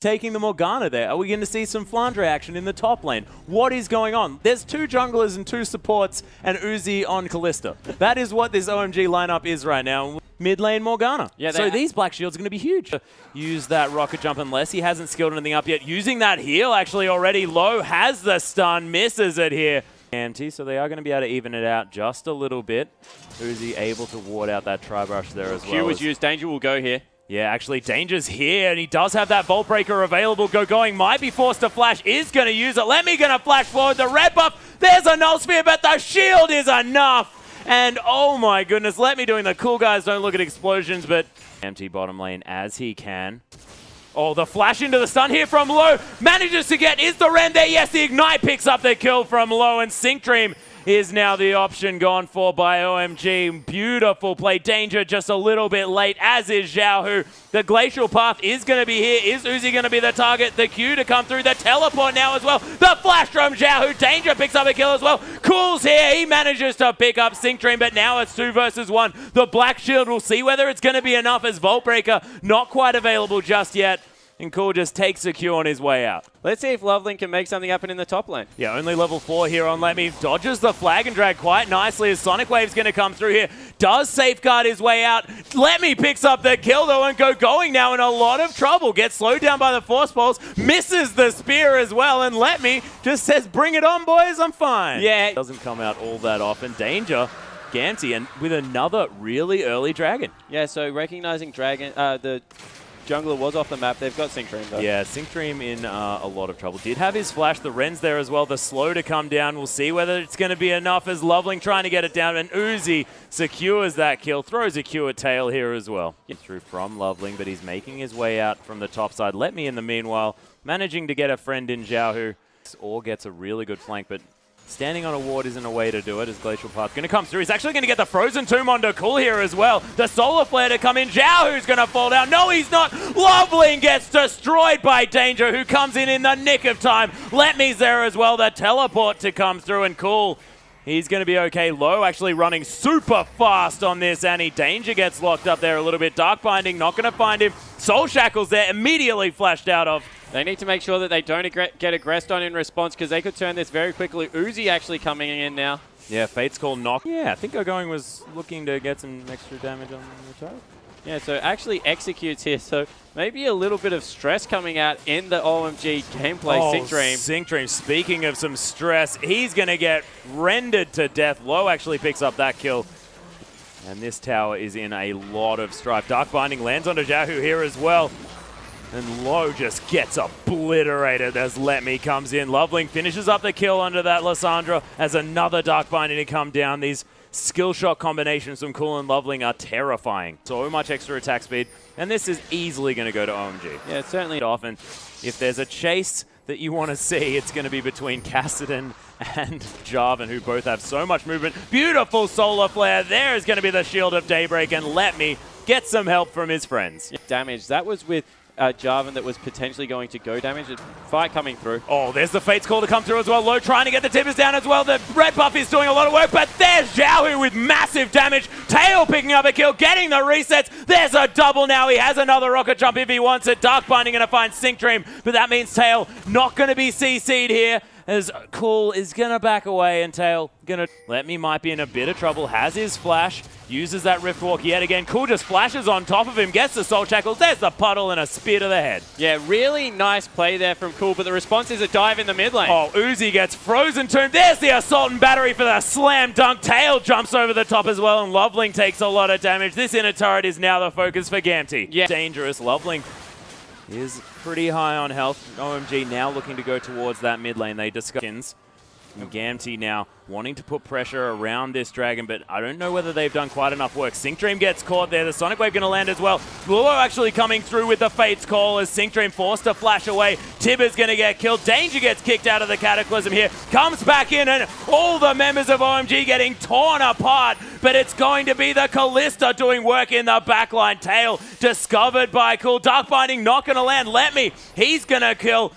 taking the Morgana there? Are we going to see some Flandre action in the top lane? What is going on? There's 2 junglers and 2 supports and Uzi on Kalista. That is what this OMG lineup is right now. Mid lane Morgana. Yeah, so these black shields are going to be huge. Use that rocket jump unless he hasn't skilled anything up yet. Using that heal actually already. Low has the stun, misses it here. Empty, so they are going to be able to even it out just a little bit. Uzi able to ward out that tri-brush there as well. Q was used, Danger will go here. Yeah, actually, Danger's here, and he does have that Vault Breaker available. Going, might be forced to flash, is going to use it. Lemmy going to flash forward, the red buff, there's a Null Sphere, but the shield is enough. And oh my goodness, Lemmy doing the cool guys, don't look at explosions, but empty bottom lane as he can. Oh, the flash into the stun here from Low, manages to get, is the Ren there? Yes, the Ignite picks up the kill from Low, and Sync Dream is now the option gone for by OMG. Beautiful play. Danger just a little bit late, as is Xiaohu. The Glacial Path is going to be here. Is Uzi going to be the target? The Q to come through. The teleport now as well. The flash from Xiaohu. Danger picks up a kill as well. Cool's here. He manages to pick up Sync Dream, but now it's 2 versus 1. The Black Shield, we'll see whether it's going to be enough as Vault Breaker not quite available just yet. And Cool just takes a Q on his way out. Let's see if Loveling can make something happen in the top lane. Yeah, only level 4 here on Lemmy. Dodges the flag and drag quite nicely as Sonic Wave's going to come through here. Does safeguard his way out. Lemmy picks up the kill though and going now in a lot of trouble. Gets slowed down by the Force Pulse. Misses the spear as well. And Lemmy just says, bring it on, boys. I'm fine. Yeah. Doesn't come out all that often. Danger. Gamty and with another really early dragon. Yeah, so recognizing dragon, the jungler was off the map. They've got Sync Dream though. Yeah, Sync Dream in a lot of trouble. Did have his flash. The Ren's there as well. The slow to come down. We'll see whether it's going to be enough as Loveling trying to get it down. And Uzi secures that kill. Throws a Q at tail here as well. Get through from Loveling, but he's making his way out from the top side. Let me in the meanwhile. Managing to get a friend in Xiaohu. Or gets a really good flank, but standing on a ward isn't a way to do it as Glacial Path going to come through. He's actually going to get the Frozen Tomb onto Cool here as well. The Solar Flare to come in. Xiaohu's going to fall down. No, he's not. Loveling gets destroyed by Danger, who comes in the nick of time. Let Me's there as well. The teleport to come through, and Cool, he's going to be okay. Low actually running super fast on this, and Danger gets locked up there a little bit. Dark Binding, not going to find him. Soul Shackle's there, immediately flashed out of. They need to make sure that they don't get aggressed on in response because they could turn this very quickly. Uzi actually coming in now. Yeah, Fate's Call knock. Yeah, I think Going was looking to get some extra damage on the turret. Yeah, so actually executes here. So maybe a little bit of stress coming out in the OMG gameplay. Oh, Sync Dream. Sync Dream, speaking of some stress, he's going to get rendered to death. Low actually picks up that kill. And this tower is in a lot of strife. Dark Binding lands onto Xiaohu here as well. And Low just gets obliterated as Let Me comes in. Loveling finishes up the kill under that Lissandra as another Dark Binding to come down. These skill shot combinations from Cool and Loveling are terrifying. So much extra attack speed. And this is easily going to go to OMG. Yeah, it's certainly. Often, if there's a chase that you want to see, it's going to be between Kassadin and Jarvan, who both have so much movement. Beautiful Solar Flare. There is going to be the Shield of Daybreak, and Let Me get some help from his friends. Damage. That was with Jarvan that was potentially going to go damage. Fight coming through. Oh, there's the Fate's Call to come through as well. Low trying to get the tippers down as well. The red buff is doing a lot of work, but there's Xiaohu with massive damage. Tail picking up a kill, getting the resets. There's a double now. He has another rocket jump if he wants it. Dark Binding going to find Sync Dream, but that means Tail not going to be CC'd here as Cool is going to back away, and Tail going to Let Me might be in a bit of trouble. Has his flash, uses that Rift Walk yet again. Cool just flashes on top of him, gets the Soul Shackles. There's the puddle and a spear to the head. Yeah, really nice play there from Cool, but the response is a dive in the mid lane. Oh, Uzi gets Frozen Tomb. There's the Assault and Battery for the slam dunk. Tail jumps over the top as well, and Loveling takes a lot of damage. This inner turret is now the focus for Gamty. Yeah. Dangerous. Loveling is pretty high on health. OMG now looking to go towards that mid lane. They discuss. Gamty now wanting to put pressure around this dragon, but I don't know whether they've done quite enough work. Sync Dream gets caught there. The Sonic Wave going to land as well. Luo actually coming through with the Fate's Call as Sync Dream forced to flash away. Tibber's going to get killed. Danger gets kicked out of the Cataclysm here. Comes back in, and all the members of OMG getting torn apart, but it's going to be the Kalista doing work in the backline. Tail discovered by Cool. Dark Binding not going to land. Let Me. He's going to kill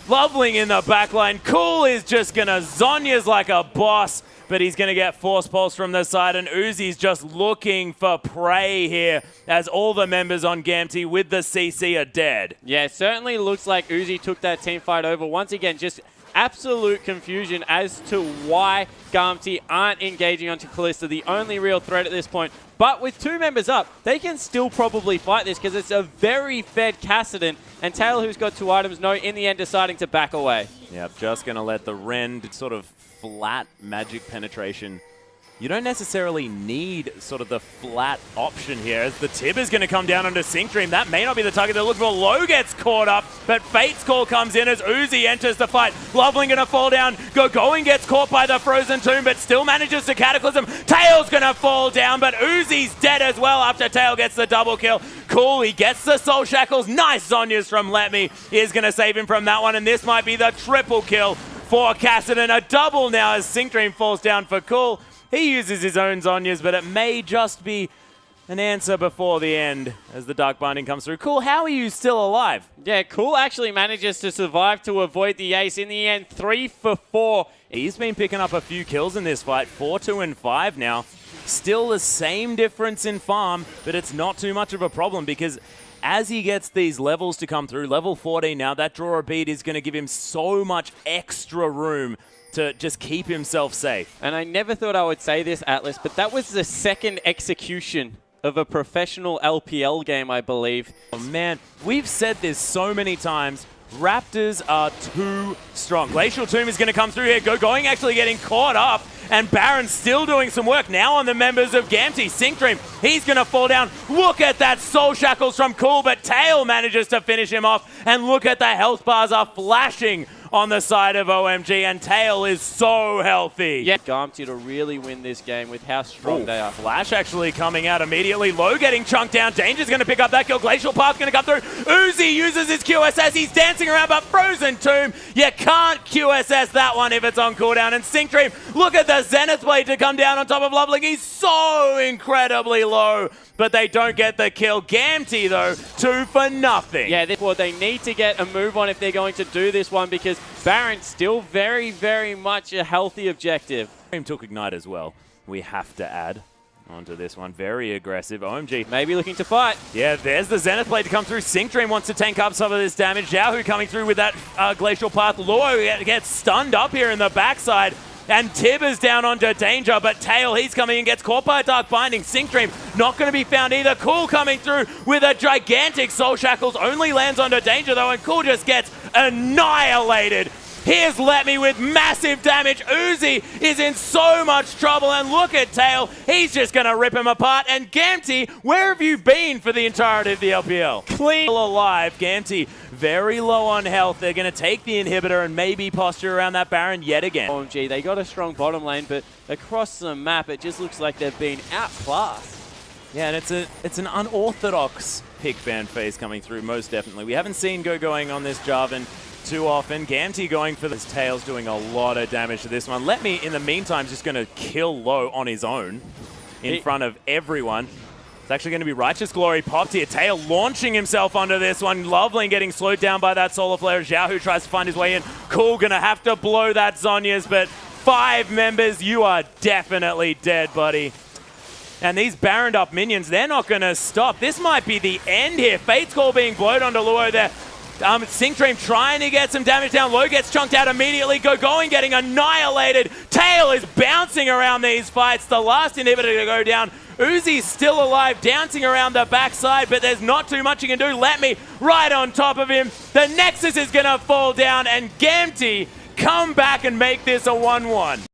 Loveling in the backline. Cool is just going to Zonya's like a boss. but he's going to get force pulse from the side, and Uzi's just looking for prey here as all the members on Gamty with the CC are dead. Yeah, it certainly looks like Uzi took that team fight over. Once again, just absolute confusion as to why Gamty aren't engaging onto Kalista, the only real threat at this point. But with 2 members up, they can still probably fight this because it's a very fed Kassadin, and Tail, who's got 2 items, no, in the end deciding to back away. Yep, just going to let the Rend sort of flat magic penetration. You don't necessarily need sort of the flat option here, as the Tib is going to come down onto Sync Dream. That may not be the target they're looking for. Low gets caught up, but Fate's Call comes in as Uzi enters the fight. Loveling going to fall down. Going gets caught by the Frozen Tomb, but still manages to Cataclysm. Tail's going to fall down, but Uzi's dead as well after Tail gets the double kill. Cool, he gets the Soul Shackles. Nice Zonyas from Let Me. Is going to save him from that one, and this might be the triple kill for Kassadin. A double now as Sync Dream falls down for Cool. He uses his own Zonyas, but it may just be an answer before the end as the Dark Binding comes through. Cool, how are you still alive? Yeah, Cool actually manages to survive to avoid the ace. In the end, 3 for 4. He's been picking up a few kills in this fight, 4, 2, and 5 now. Still the same difference in farm, but it's not too much of a problem because as he gets these levels to come through, level 14 now, that draw a bead is going to give him so much extra room to just keep himself safe. And I never thought I would say this, Atlas, but that was the 2nd execution of a professional LPL game, I believe. Oh man, we've said this so many times. Raptors are too strong. Glacial Tomb is going to come through here. Going actually getting caught up, and Baron's still doing some work now on the members of Gamty. Sync Dream, he's going to fall down. Look at that Soul Shackles from Cool, but Tail manages to finish him off, and look at the health bars are flashing on the side of OMG, and Tail is so healthy. Yeah, Gamty to really win this game with how strong they are. Flash actually coming out immediately. Low getting chunked down. Danger's going to pick up that kill. Glacial Path's going to come through. Uzi uses his QSS. He's dancing around, but Frozen Tomb, you can't QSS that one if it's on cooldown. And Sync Dream, look at the Zenith Blade to come down on top of Loveling. He's so incredibly low, but they don't get the kill. Gamty, though, 2 for nothing. Yeah, therefore they need to get a move on if they're going to do this one, because Baron's still very, very much a healthy objective. Team took Ignite as well. We have to add onto this one. Very aggressive. OMG. Maybe looking to fight. Yeah, there's the Zenith Blade to come through. Sync Dream wants to tank up some of this damage. Xiaohu coming through with that Glacial Path. Luo gets stunned up here in the backside. And Tib is down onto Danger, but Tail, he's coming and gets caught by a Dark Binding. Sync Dream not going to be found either. Cool coming through with a gigantic Soul Shackles. Only lands onto Danger, though, and Cool just gets annihilated. Here's Let Me with massive damage. Uzi is in so much trouble, and look at Tail. He's just going to rip him apart. And Gamty, where have you been for the entirety of the LPL? Clean alive. Gamty very low on health. They're going to take the inhibitor and maybe posture around that Baron yet again. OMG, they got a strong bottom lane, but across the map, it just looks like they've been outclassed. Yeah, and it's an unorthodox pick ban phase coming through, most definitely. We haven't seen going on this Jarvan too often. Gamty going for this Tails, doing a lot of damage to this one. Let Me, in the meantime, just going to kill Low on his own in front of everyone. It's actually going to be Righteous Glory popped here. Tail launching himself onto this one. Loveling getting slowed down by that Solar Flare. Xiaohu tries to find his way in. Cool going to have to blow that Zonyas, but 5 members, you are definitely dead, buddy. And these Baroned up minions, they're not going to stop. This might be the end here. Fate's Call being blown onto Luo there. Sync Dream trying to get some damage down. Low gets chunked out immediately. Going getting annihilated. Tail is bouncing around these fights. The last inhibitor to go down. Uzi's still alive, dancing around the backside, but there's not too much he can do. Let Me right on top of him. The Nexus is going to fall down, and Gamty come back and make this a 1-1.